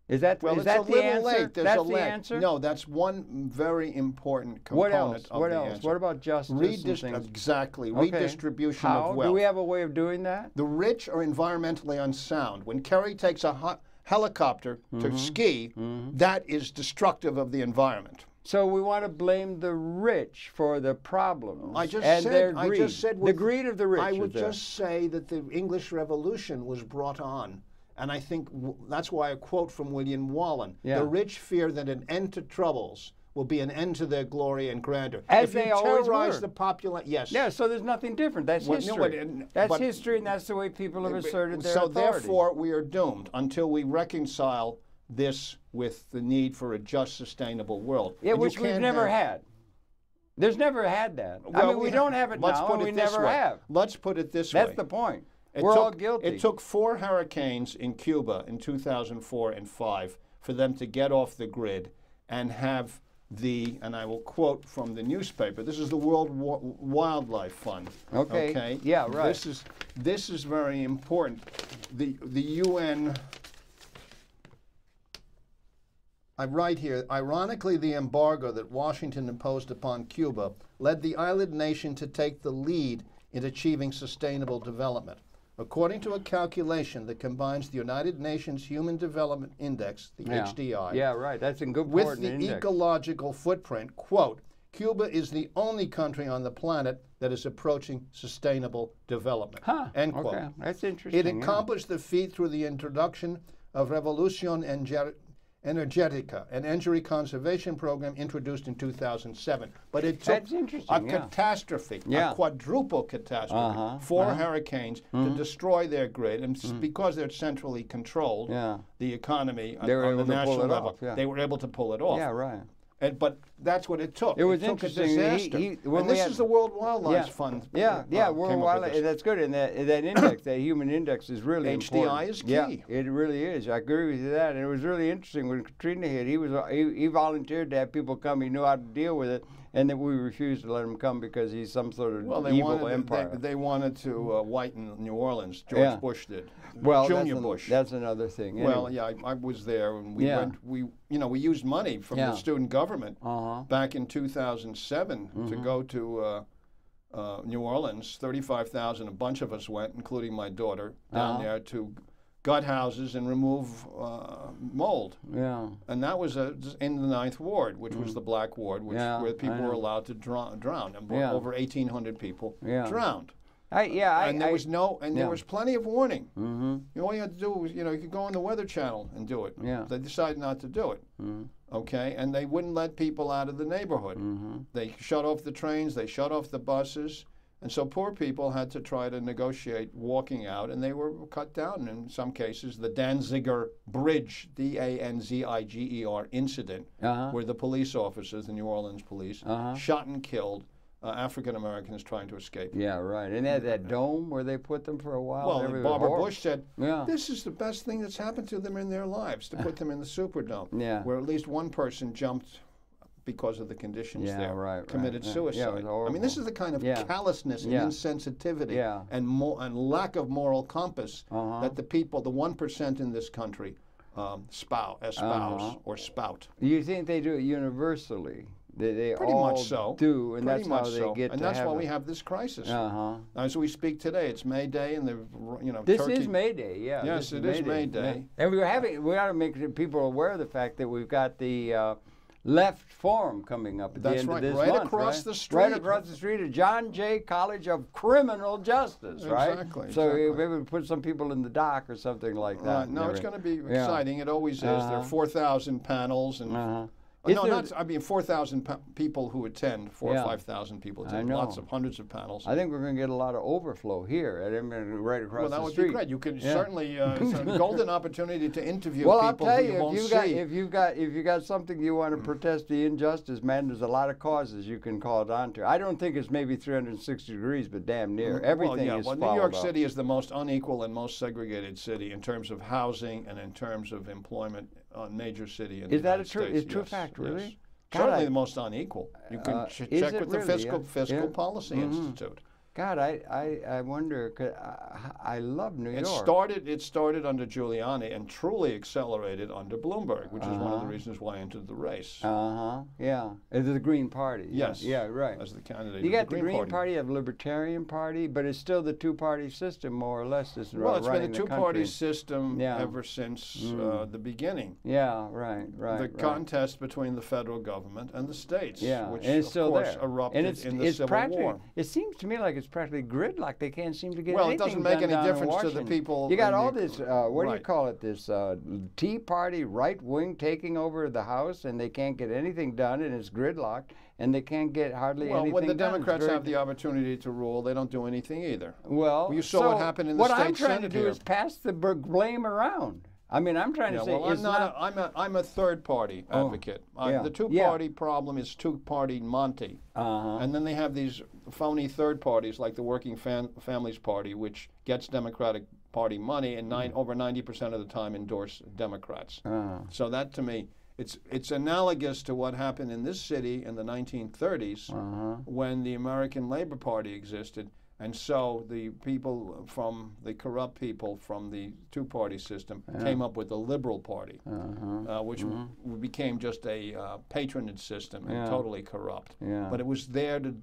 Is that the answer? Late. That's the answer? No, that's one very important component of the answer. What about justice and things? Exactly. Redistribution of wealth. Do we have a way of doing that? The rich are environmentally unsound. When Kerry takes a helicopter to ski, that is destructive of the environment. So we want to blame the rich for the problems their greed. I just said the greed of the rich. I would just say that the English Revolution was brought on. And I think that's why I quote from William Wallen. The rich fear that an end to troubles will be an end to their glory and grandeur. As they always were. The population, yes. Yeah, so there's nothing different. That's history. That's history, and that's the way people have asserted their authority. So therefore, we are doomed until we reconcile this with the need for a just, sustainable world. Yeah, which we've never had. There's never had that. I mean, we don't have it now, and we never have. Let's put it this way. That's the point. We're all guilty. It took 4 hurricanes in Cuba in 2004 and 5 for them to get off the grid and have and I will quote from the newspaper, this is the World Wildlife Fund. Okay. Yeah, right. This is very important. The UN, I write here, ironically, the embargo that Washington imposed upon Cuba led the island nation to take the lead in achieving sustainable development. According to a calculation that combines the United Nations Human Development Index, the HDI, yeah, right, that's a good with the ecological footprint, quote, Cuba is the only country on the planet that is approaching sustainable development, end quote. Okay. That's interesting. It accomplished the feat through the introduction of Revolution Energetica, an energy conservation program introduced in 2007. But it took a catastrophe, a quadruple catastrophe, 4 hurricanes to destroy their grid. And because they're centrally controlled, the economy on the national level, they were able to pull it off. Yeah, right. But that's what it took. It was interesting. A disaster. And this is the World Wildlife Fund. World Wildlife. That's good. And that index, that human index, is really important. HDI is key. Yeah, it really is. I agree with you that. And it was really interesting when Katrina hit. He volunteered to have people come. He knew how to deal with it, and then we refused to let him come because he's some sort of evil empire. They wanted to whiten New Orleans. George Bush did. Well, Junior Bush. That's another thing. Anyway. Well, yeah, I was there, and we went. We used money from the student government back in 2007 to go to New Orleans. 35,000. A bunch of us went, including my daughter, down there to gut houses and remove mold. Yeah. And that was in the 9th Ward, which was the Black Ward, where people were allowed to drown. And over 1,800 people drowned. There was plenty of warning. All you had to do was, you could go on the Weather Channel and do it. They decided not to do it. Okay, and they wouldn't let people out of the neighborhood. They shut off the trains, they shut off the buses, and so poor people had to try to negotiate walking out, and they were cut down in some cases. The Danziger Bridge, Danziger incident, where the police officers, the New Orleans police, shot and killed African Americans trying to escape. Yeah, right. And they had that dome where they put them for a while. Well, Barbara Bush said, this is the best thing that's happened to them in their lives, to put them in the Superdome, where at least one person jumped because of the conditions there, committed suicide. I mean, this is the kind of callousness and insensitivity and lack of moral compass that the people, the 1% in this country, espouse or spout. You think they do it universally? They pretty all much so. Do, and that's how they get. And that's why we have this crisis. As we speak today, it's May Day, and this Turkey. Is May Day. Yeah. Yes, it is May Day. And we ought to make people aware of the fact that we've got the Left Forum coming up at the end of this month. Right across the street. Right across the street at John Jay College of Criminal Justice, right? Exactly. So maybe we put some people in the dock or something like that. No, it's going to be exciting. It always is. There are 4,000 panels and. 4,000 people who attend, 4,000 or 5,000 people attend, hundreds of panels. I think we're going to get a lot of overflow here right across the street. Well, that would be great. You could certainly, it's a golden opportunity to interview people I'll tell who you won't see. If you got something you want to protest the injustice, man, there's a lot of causes you can call it on to. I don't think it's maybe 360 degrees, but damn near. Everything is followed New York City is the most unequal and most segregated city in terms of housing and in terms of employment. Major city in the United States. Is that a true fact, really? Yes. Certainly the most unequal. You can check with the Fiscal Policy Institute. God, I wonder. 'Cause I love New York. It started under Giuliani and truly accelerated under Bloomberg, which is one of the reasons why I entered the race. Yeah. The Green Party. Yes. Yeah. Right. As the candidate. You got the Green Party, you have the Libertarian Party, but it's still the two-party system, more or less. It's been a two-party system ever since the beginning. Yeah. Right. The contest between the federal government and the states, which and it's of course there. erupted in the Civil War. It seems to me like it's practically gridlock. They can't seem to get anything Well, it doesn't make any difference to the people. You got all this, what do you call it, this Tea Party right wing taking over the House, and they can't get anything done, and it's gridlocked, and they can't get hardly anything done. Well, when the Democrats have the opportunity to rule, they don't do anything either. Well, you saw what happened in the state Senate. What I'm trying to do is pass the blame around. I mean, I'm trying to say I'm a third-party advocate. The two-party problem is two-party Monty. And then they have these phony third parties like the Working Families Party, which gets Democratic Party money and over 90% of the time endorse Democrats. So that, to me, It's analogous to what happened in this city in the 1930s when the American Labor Party existed. And so the people from the corrupt people from the two-party system came up with the Liberal Party, which became just a patronage system and totally corrupt. But it was there to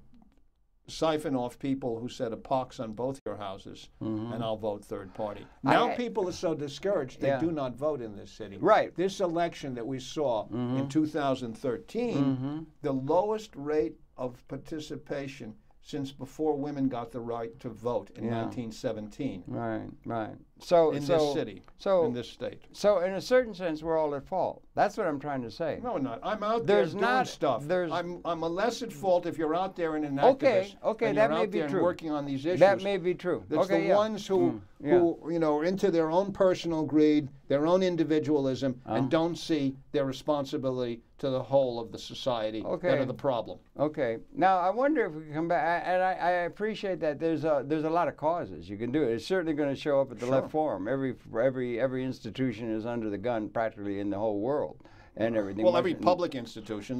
siphon off people who said a pox on both your houses, and I'll vote third party. Now people are so discouraged they do not vote in this city. Right. This election that we saw in 2013, the lowest rate of participation since before women got the right to vote in 1917. Right, right. So in this city, in this state. So in a certain sense, we're all at fault. That's what I'm trying to say. No, we're not. I'm out there doing stuff. I'm less at fault if you're out there and an activist. Okay, and that you're may out be there true. And working on these issues. That may be true. It's the ones who you know, are into their own personal greed, their own individualism, and don't see their responsibility to the whole of the society that are the problem. Okay. Now I wonder if we can come back, and I appreciate that there's a lot of causes you can do it. It's certainly going to show up at the Left Forum. Every institution is under the gun practically in the whole world, and everything. Well, every public institution.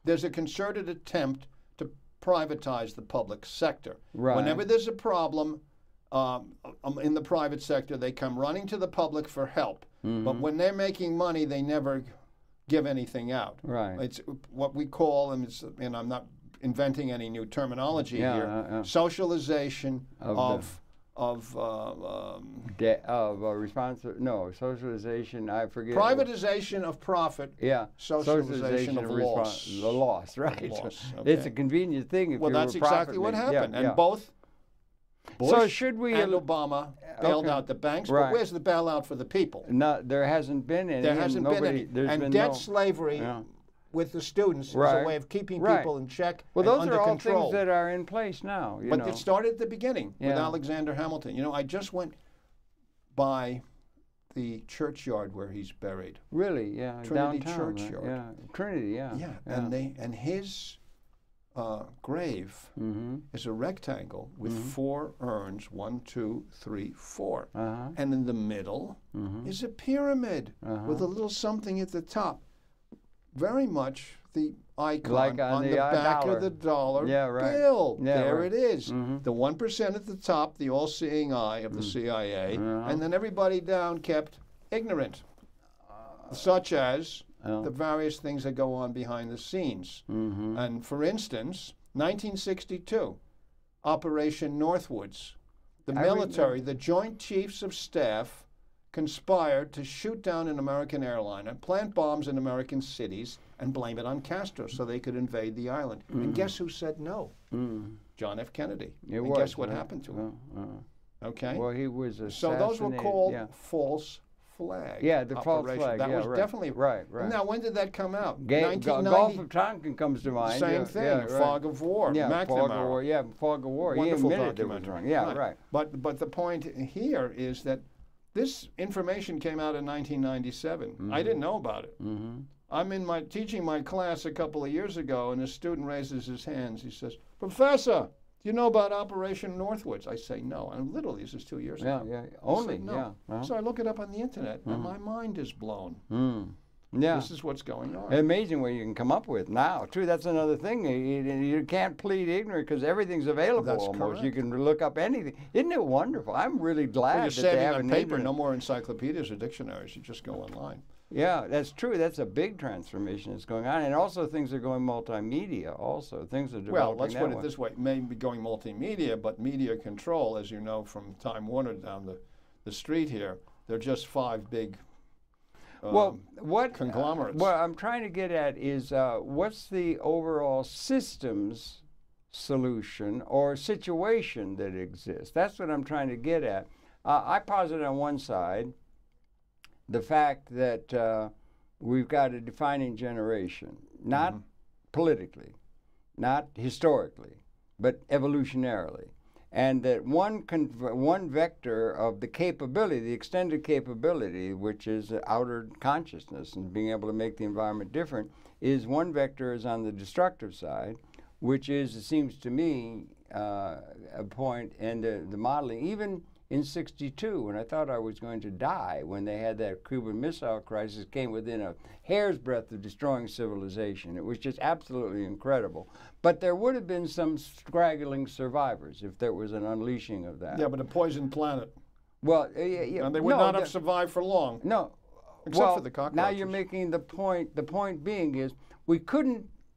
There's a concerted attempt to privatize the public sector. Right. Whenever there's a problem in the private sector, they come running to the public for help. But when they're making money, they never give anything out. Right. It's what we call, and I'm not inventing any new terminology here, socialization socialization, I forget. Privatization of profit. Yeah. Socialization of loss. The loss, right. The loss, okay. It's a convenient thing if that's exactly what happened. And both Bush and Obama bailed out the banks, but where's the bailout for the people? No, there hasn't been any. There hasn't been any. And debt slavery with the students is a way of keeping people in check and under control. Well, those are all things that are in place now. But it started at the beginning with Alexander Hamilton. You know, I just went by the churchyard where he's buried. Really? Yeah. Trinity downtown, Churchyard. Yeah. Trinity. Yeah. Yeah. And his grave is a rectangle with 4 urns, 1, 2, 3, 4. And in the middle is a pyramid with a little something at the top. Very much the icon on the back of the dollar bill. There it is. The 1% at the top, the all-seeing eye of the CIA, and then everybody down kept ignorant, such as the various things that go on behind the scenes. And for instance, 1962, Operation Northwoods, the military, the Joint Chiefs of Staff, conspired to shoot down an American airliner, plant bombs in American cities, and blame it on Castro so they could invade the island. And guess who said no? John F. Kennedy. And guess what happened to him? Okay? Well, he was assassinated. So those were called false flag. Yeah, the false flag. That was definitely right. Now, when did that come out? Gulf of Tonkin comes to mind. Same thing. Fog of War. McNamara. Fog of War. Yeah, Fog of War. Wonderful he admitted it was wrong. Yeah, right. But the point here is that this information came out in 1997. I didn't know about it. I'm teaching my class a couple of years ago, and a student raises his hands. He says, "Professor, do you know about Operation Northwoods?" I say, "No." And literally, this is 2 years ago. Only, no. So I look it up on the internet, and my mind is blown. This is what's going on. Amazing what you can come up with now, too. That's another thing. You can't plead ignorant because everything's available. That's almost. Correct. You can look up anything. Isn't it wonderful? I'm really glad that they have on paper. internet. No more encyclopedias or dictionaries. You just go online. Yeah, that's true. That's a big transformation that's going on. And also things are going multimedia also. Things are developing. Well, let's put it this way. Maybe going multimedia, but media control, as you know from Time Warner down the street here, they're just 5 big conglomerates. What I'm trying to get at is what's the overall systems solution or situation that exists? That's what I'm trying to get at. I posit on one side the fact that we've got a defining generation, not politically, not historically, but evolutionarily. And that one vector of the capability, the extended capability, which is outer consciousness and being able to make the environment different, is one vector is on the destructive side, which is, it seems to me, a point, and the modeling, in '62 when I thought I was going to die when they had that Cuban Missile Crisis, came within a hair's breadth of destroying civilization. It was just absolutely incredible. But there would have been some straggling survivors if there was an unleashing of that. Yeah, but a poisoned planet. Well, and they would not have survived for long. No. Except for the cockroaches. Now you're making the point. The point being is we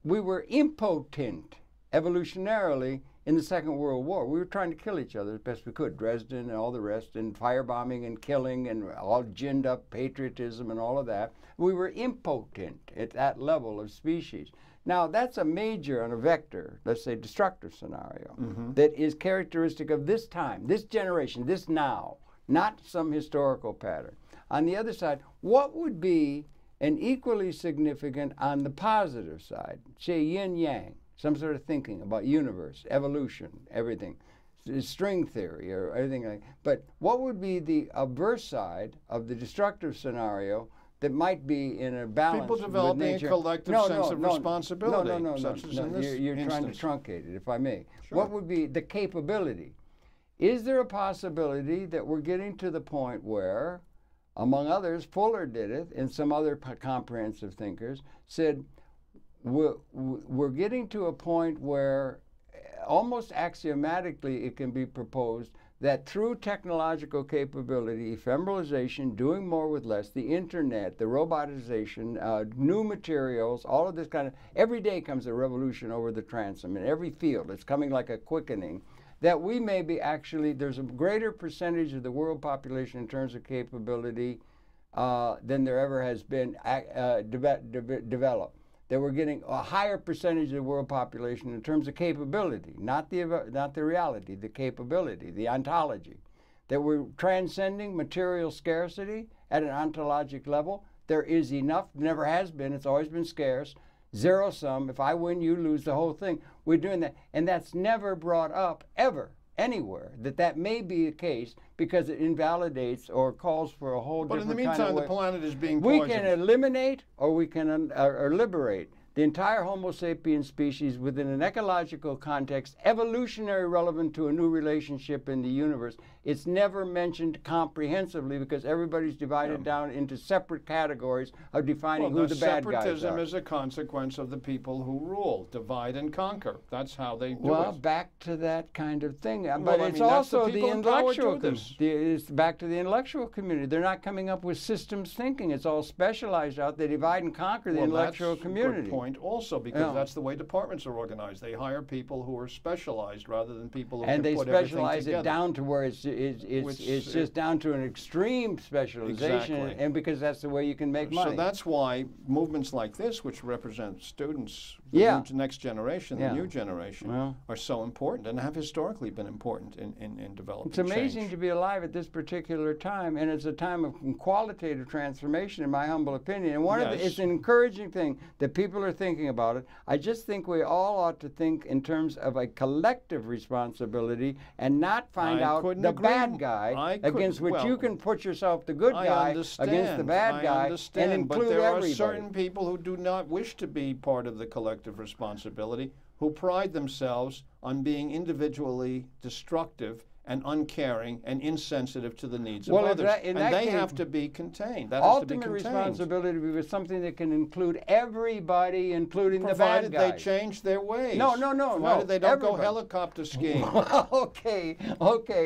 were impotent evolutionarily in the Second World War. We were trying to kill each other as best we could, Dresden and all the rest, and firebombing and killing and all ginned up patriotism and all of that. We were impotent at that level of species. Now that's a major on a vector, let's say destructive scenario, that is characteristic of this time, this generation, this now, not some historical pattern. On the other side, what would be an equally significant on the positive side, say yin-yang, some sort of thinking about universe, evolution, everything, string theory or everything like that. But what would be the averse side of the destructive scenario that might be in a balance People developing a collective sense of responsibility. You're trying to truncate it, if I may. Sure. What would be the capability? Is there a possibility that we're getting to the point where, among others, Fuller did it, and some other comprehensive thinkers said, we're getting to a point where almost axiomatically it can be proposed that through technological capability, ephemeralization, doing more with less, the internet, the robotization, new materials, all of this kind of, every day comes a revolution over the transom in every field. It's coming like a quickening. That we may be actually, there's a greater percentage of the world population in terms of capability than there ever has been developed. That we're getting a higher percentage of the world population in terms of capability, not the reality, the capability, the ontology. That we're transcending material scarcity at an ontologic level. There is enough, never has been, it's always been scarce. Zero sum, if I win, you lose, the whole thing. We're doing that. And that's never brought up, ever, anywhere, that may be the case because it invalidates or calls for a whole different kind of way. But in the meantime, the planet is being poisoned. We can eliminate or we can or liberate the entire Homo sapiens species within an ecological context, evolutionary relevant to a new relationship in the universe. It's never mentioned comprehensively because everybody's divided down into separate categories of defining who the bad guys are. Separatism is a consequence of the people who rule, divide and conquer. That's how they do it. Well, back to that kind of thing. But it's also the intellectual community. It's back to the intellectual community. They're not coming up with systems thinking. It's all specialized out. They divide and conquer the intellectual community. Good point also, because that's the way departments are organized. They hire people who are specialized rather than people who can put everything together. And they specialize it down to where it's just down to an extreme specialization, exactly. And because that's the way you can make money. So that's why movements like this, which represent students, the next generation, the new generation, are so important and have historically been important in developing It's amazing to be alive at this particular time, and it's a time of qualitative transformation, in my humble opinion. And one of it's an encouraging thing that people are thinking about it. I just think we all ought to think in terms of a collective responsibility and not find out the bad guy against which you can put yourself, the good guy, against the bad guy, and include but there everybody. are certain people who do not wish to be part of the collective responsibility, who pride themselves on being individually destructive and uncaring and insensitive to the needs of others. And they have to be contained. That has to be contained. Ultimate responsibility was something that can include everybody, including the bad guys. Provided they change their ways. No. Provided they don't go helicopter skiing. Okay.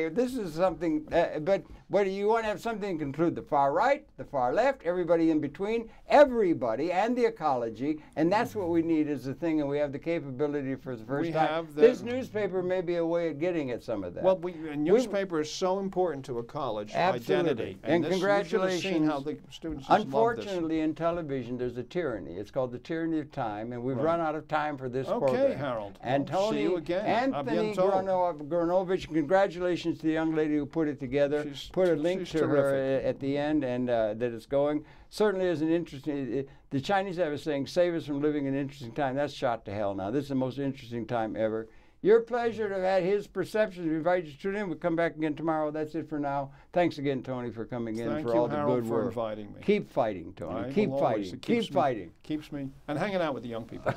This is something, but you want to have something to include the far right, the far left, everybody in between, everybody, and the ecology, and that's what we need as a thing, and we have the capability for the first time. This newspaper may be a way of getting at some of that. Well, a newspaper is so important to a college identity. And congratulations. You should have seen how the students Unfortunately, in television, there's a tyranny. It's called the tyranny of time, and we've run out of time for this program. Okay, Harold. And Tony, see you again. Anthony Gronowicz, congratulations to the young lady who put it together. Put a link to her at the end, and that it's going. Certainly is an interesting, the Chinese have a saying, save us from living in an interesting time. That's shot to hell now. This is the most interesting time ever. Your pleasure to have had his perceptions. We invite you to tune in. We'll come back again tomorrow. That's it for now. Thanks again, Tony, for coming in, for all the good work. Thank you, Harold, for inviting me. Keep fighting, Tony. Keep fighting. Keep fighting. Keeps me, and hanging out with the young people.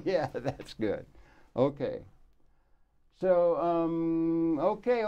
Yeah, that's good. Okay. So, okay.